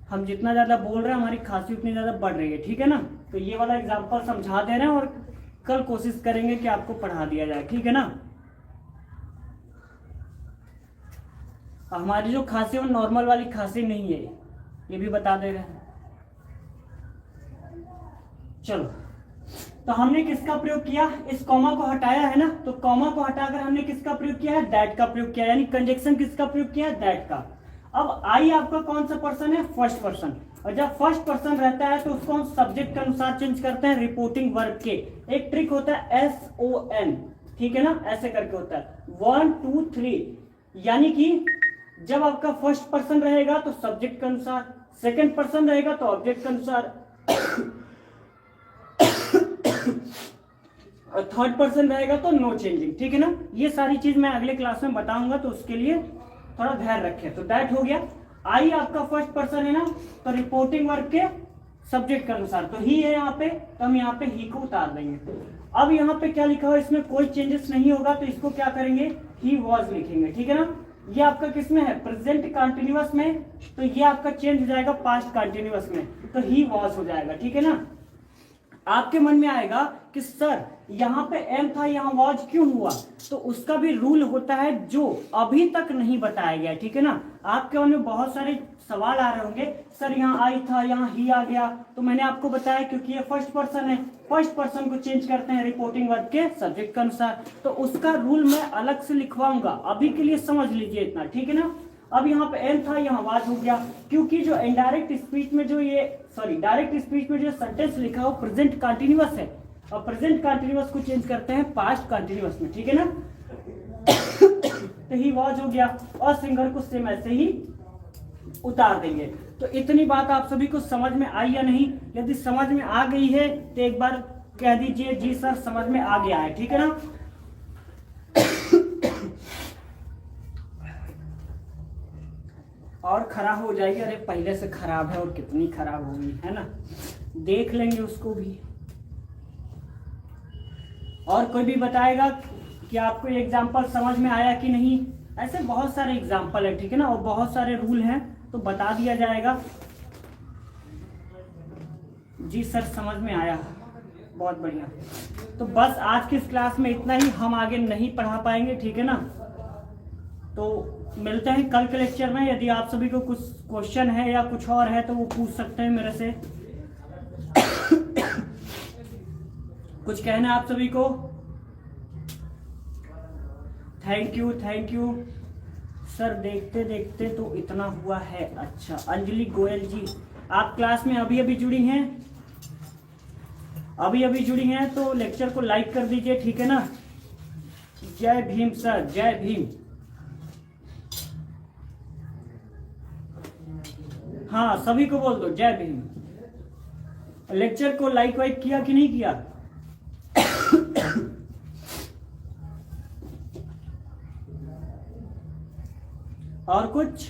हम जितना ज़्यादा बोल रहे हैं हमारी खांसी उतनी ज़्यादा बढ़ रही है, ठीक है ना। तो ये वाला एग्जाम्पल समझा दे रहे हैं और कल कोशिश करेंगे कि आपको पढ़ा दिया जाए, ठीक है ना। हमारी जो खांसी है वो नॉर्मल वाली खांसी नहीं है, ये भी बता दे रहे हैं। चलो, तो हमने किसका प्रयोग किया, इस कॉमा को हटाया है ना, तो कॉमा को हटाकर हमने किसका प्रयोग किया है, दैट का प्रयोग किया, यानी कंजक्शन किसका प्रयोग किया है, दैट का। अब आई आपका कौन सा पर्सन है, फर्स्ट पर्सन, और जब फर्स्ट पर्सन रहता है तो उसको हम सब्जेक्ट के अनुसार चेंज करते हैं रिपोर्टिंग वर्ब के। एक ट्रिक होता है SON, ठीक है ना, ऐसे करके होता है 1 2 3, यानी कि जब आपका फर्स्ट पर्सन रहेगा तो सब्जेक्ट के अनुसार, सेकंड पर्सन रहेगा तो ऑब्जेक्ट के अनुसार, और थर्ड पर्सन रहेगा तो नो चेंजिंग, ठीक है ना। ये सारी चीज मैं अगले क्लास में बताऊंगा, तो उसके लिए थोड़ा ध्यान रखें। तो दैट हो गया, आई आपका फर्स्ट पर्सन है ना, तो रिपोर्टिंग वर्ब के सब्जेक्ट के अनुसार, तो ही है यहाँ पे, तो हम यहाँ पे ही को उतार देंगे। अब यहाँ पे क्या लिखा हुआ है, इसमें कोई चेंजेस नहीं होगा, तो इसको क्या करेंगे, ही वॉज लिखेंगे, ठीक है ना। ये आपका किसमें है, प्रेजेंट कंटिन्यूअस में, तो ये आपका चेंज हो जाएगा पास्ट कंटिन्यूअस में, तो ही वॉज हो जाएगा, ठीक है ना। आपके मन में आएगा कि सर यहाँ पे एम था, यहाँ वॉज क्यों हुआ, तो उसका भी रूल होता है जो अभी तक नहीं बताया गया, ठीक है ना। आपके मन में बहुत सारे सवाल आ रहे होंगे, सर यहाँ आई था, यहाँ ही आ गया, तो मैंने आपको बताया क्योंकि ये फर्स्ट पर्सन है, फर्स्ट पर्सन को चेंज करते हैं रिपोर्टिंग वर्ब के सब्जेक्ट के अनुसार, तो उसका रूल मैं अलग से लिखवाऊंगा, अभी के लिए समझ लीजिए इतना, ठीक है ना। अब यहाँ पे एम था, यहाँ वाज हो गया, क्योंकि जो इनडायरेक्ट स्पीच में जो ये डायरेक्ट स्पीच में जो सेंटेंस लिखा हो प्रेजेंट कंटिन्यूअस है, और प्रेजेंट कंटिन्यूअस को चेंज करते हैं पास्ट कंटिन्यूअस में, ठीक है ना। तो ही वाज हो गया, और सिंगर को सेम ऐसे ही उतार देंगे। तो इतनी बात आप सभी को समझ में आई या नहीं, यदि समझ में आ गई है तो एक बार कह दीजिए जी सर समझ में आ गया है, ठीक है ना। और खराब हो जाएगी, अरे पहले से खराब है और कितनी खराब होगी, है ना, देख लेंगे उसको भी। और कोई भी बताएगा कि आपको ये एग्जाम्पल समझ में आया कि नहीं, ऐसे बहुत सारे एग्जाम्पल है, ठीक है ना, और बहुत सारे रूल हैं, तो बता दिया जाएगा। जी सर समझ में आया, बहुत बढ़िया। तो बस आज की इस क्लास में इतना ही, हम आगे नहीं पढ़ा पाएंगे, ठीक है ना। तो मिलते हैं कल के लेक्चर में। यदि आप सभी को कुछ क्वेश्चन है या कुछ और है तो वो पूछ सकते हैं मेरे से। कुछ कहना है आप सभी को? थैंक यू सर, देखते देखते तो इतना हुआ है। अच्छा, अंजलि गोयल जी, आप क्लास में अभी अभी जुड़ी हैं, तो लेक्चर को लाइक कर दीजिए, ठीक है ना। जय भीम सर, जय भीम। हाँ सभी को बोल दो जय भीम। लेक्चर को लाइक वाइक किया कि नहीं किया? और कुछ?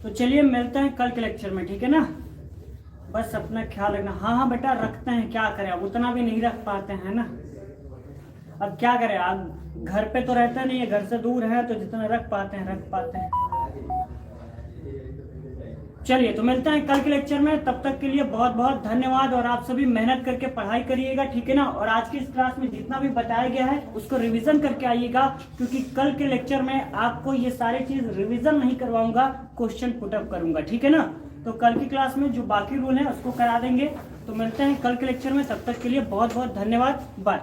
तो चलिए मिलते हैं कल के लेक्चर में, ठीक है ना। बस अपना ख्याल रखना। हाँ बेटा रखते हैं, क्या करें, अब उतना भी नहीं रख पाते हैं ना, अब क्या करें, आप घर पे तो रहता नहीं है, घर से दूर है, तो जितना रख पाते हैं। चलिए तो मिलते हैं कल के लेक्चर में, तब तक के लिए बहुत बहुत धन्यवाद। और आप सभी मेहनत करके पढ़ाई करिएगा, ठीक है ना। और आज की इस क्लास में जितना भी बताया गया है उसको रिवीजन करके आइएगा, क्योंकि कल के लेक्चर में आपको ये सारी चीज रिवीजन नहीं करवाऊंगा, क्वेश्चन पुटअप करूंगा, ठीक है ना। तो कल की क्लास में जो बाकी रूल है उसको करा देंगे। तो मिलते हैं कल के लेक्चर में, तब तक के लिए बहुत बहुत धन्यवाद, बाय।